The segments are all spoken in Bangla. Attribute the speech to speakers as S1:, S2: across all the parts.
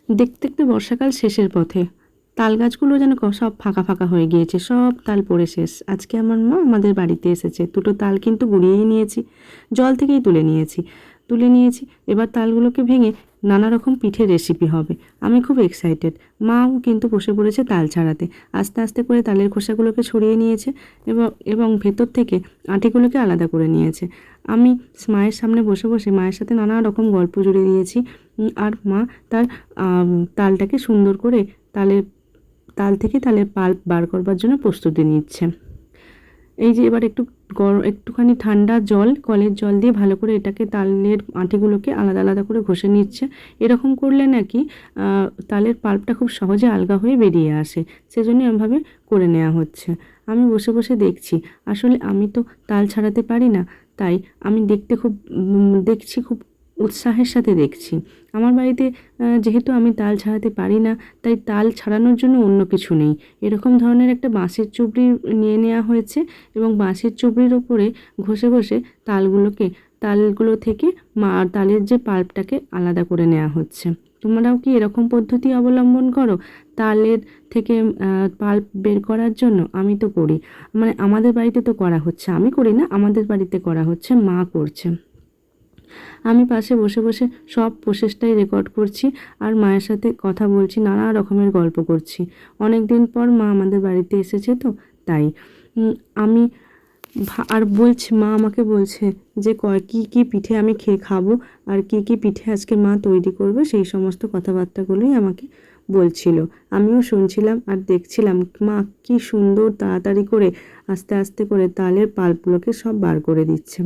S1: দেখতে দেখতে বর্ষাকাল শেষের পথে। তাল গাছগুলো যেন সব ফাঁকা ফাঁকা হয়ে গিয়েছে, সব তাল পড়ে শেষ। আজকে আমার মা আমাদের বাড়িতে এসেছে, দুটো তাল কিন্তু গুঁড়িয়েই নিয়েছি, জল থেকেই তুলে নিয়েছি। এবার তালগুলোকে ভেঙে নানা রকম পিঠের রেসিপি হবে। আমি খুব এক্সাইটেড। মাও কিন্তু বসে পড়েছে তাল ছাড়াতে। আস্তে আস্তে করে তালের খোসাগুলোকে ছড়িয়ে নিয়েছে এবং ভেতর থেকে আটিগুলোকে আলাদা করে নিয়েছে। আমি মায়ের সামনে বসে বসে মায়ের সাথে নানা রকম গল্প জুড়ে দিয়েছি। আর মা তার তালটাকে সুন্দর করে তাল থেকে তালের পাল্প বার করবার জন্য প্রস্তুতি নিচ্ছে। এই যে এবার একটুখানি ঠান্ডা জল, কলের জল দিয়ে ভালো করে এটাকে তালের আটিগুলোকে আলাদা আলাদা করে ঘষে নিচ্ছে। এরকম করলে নাকি তালের পাল্পটা খুব সহজে আলগা হয়ে বেরিয়ে আসে, সেজন্য এভাবে করে নেওয়া হচ্ছে। আমি বসে বসে দেখছি। আসলে আমি তো তাল ছাড়াতে পারি না, তাই আমি দেখছি খুব উৎসাহের সাথে দেখছি। আমার বাড়িতে যেহেতু আমি তাল ছাড়াতে পারি না, তাই তাল ছাড়ানোর জন্য অন্য কিছু নেই। এরকম ধরনের একটা বাঁশের চুবড়ি নিয়ে নেওয়া হয়েছে এবং বাঁশের চুবড়ির ওপরে ঘষে ঘষে তালগুলো থেকে তালের যে পাল্পটাকে আলাদা করে নেওয়া হচ্ছে। তোমরাও কি এরকম পদ্ধতি অবলম্বন করো তালের থেকে পাল্প বের করার জন্য? আমি তো করি, মানে আমাদের বাড়িতে তো করা হচ্ছে, আমি করি না, আমাদের বাড়িতে করা হচ্ছে, মা করছে। আমি পাশে বসে বসে সব প্রসেসটাই রেকর্ড করছি আর মায়ের সাথে কথা বলছি, নানা রকমের গল্প করছি। অনেক দিন পর মা আমাদের বাড়িতে এসেছে তো তাই। আমি আর মা আমাকে বলছে যে কী কী পিঠে আমি খাবো আর কী কী পিঠে আজকে মা তৈরি করবে, সেই সমস্ত কথাবার্তাগুলোই আমাকে বলছিল। আমিও শুনছিলাম আর দেখছিলাম মা কী সুন্দর তাড়াতাড়ি করে আস্তে আস্তে করে তালের পাল্পগুলোকে সব বার করে দিচ্ছে।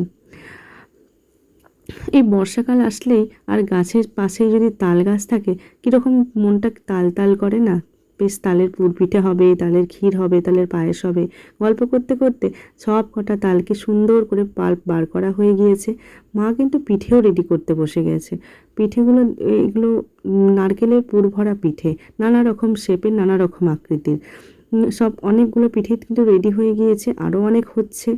S1: এই বর্ষাকাল আসলেই আর গাছের পাশেই যদি তাল গাছ থাকে, কীরকম মনটা তাল তাল করে না? বেশ তালের পুর পিঠে হবে, তালের ক্ষীর হবে, তালের পায়েস হবে। গল্প করতে করতে সব কটা তালকে সুন্দর করে পাল্প বার করা হয়ে গিয়েছে। মা কিন্তু পিঠেও রেডি করতে বসে গেছে। এগুলো নারকেলের পুর ভরা পিঠে, নানা রকম শেপের, নানা রকম আকৃতির। সব অনেকগুলো পিঠে কিন্তু রেডি হয়ে গিয়েছে, আরও অনেক হচ্ছে।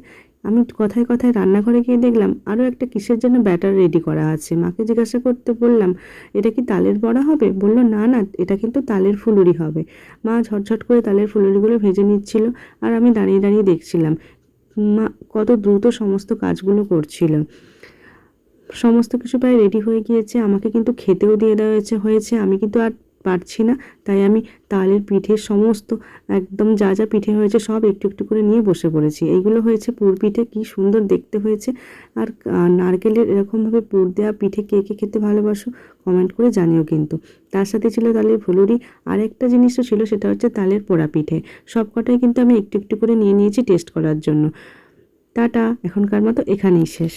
S1: আমি কথায় কথায় রান্নাঘরে গিয়ে দেখলাম আরও একটা কিসের জন্য ব্যাটার রেডি করা আছে। মাকে জিজ্ঞাসা করতে বললাম, এটা কি তালের বড়া হবে? বলল না না, এটা কিন্তু তালের ফুলুরি হবে। মা ঝটঝট করে তালের ফুলুরিগুলো ভেজে নিচ্ছিল আর আমি দাঁড়িয়ে দাঁড়িয়ে দেখছিলাম মা কত দ্রুত সমস্ত কাজগুলো করছিল। সমস্ত কিছু প্রায় রেডি হয়ে গিয়েছে, আমাকে কিন্তু খেতেও দিয়ে দেওয়া হয়েছে। আমি কিন্তু আর পারছি না, তাই আমি তালের পিঠে সমস্ত একদম যা যা পিঠে হয়েছে সব একটু একটু করে নিয়ে বসে পড়েছি। এইগুলো হয়েছে পুর পিঠে, কী সুন্দর দেখতে হয়েছে। আর নারকেলের এরকমভাবে পুর দেওয়া পিঠে কে কে খেতে ভালোবাসো কমেন্ট করে জানিও কিন্তু। তার সাথে ছিল তালের ফুলুরি, আর একটা জিনিসও ছিল, সেটা হচ্ছে তালের পোড়া পিঠে। সব কটাই কিন্তু আমি একটু একটু করে নিয়ে নিয়েছি টেস্ট করার জন্য। টাটা, এখনকার মতো এখানেই শেষ।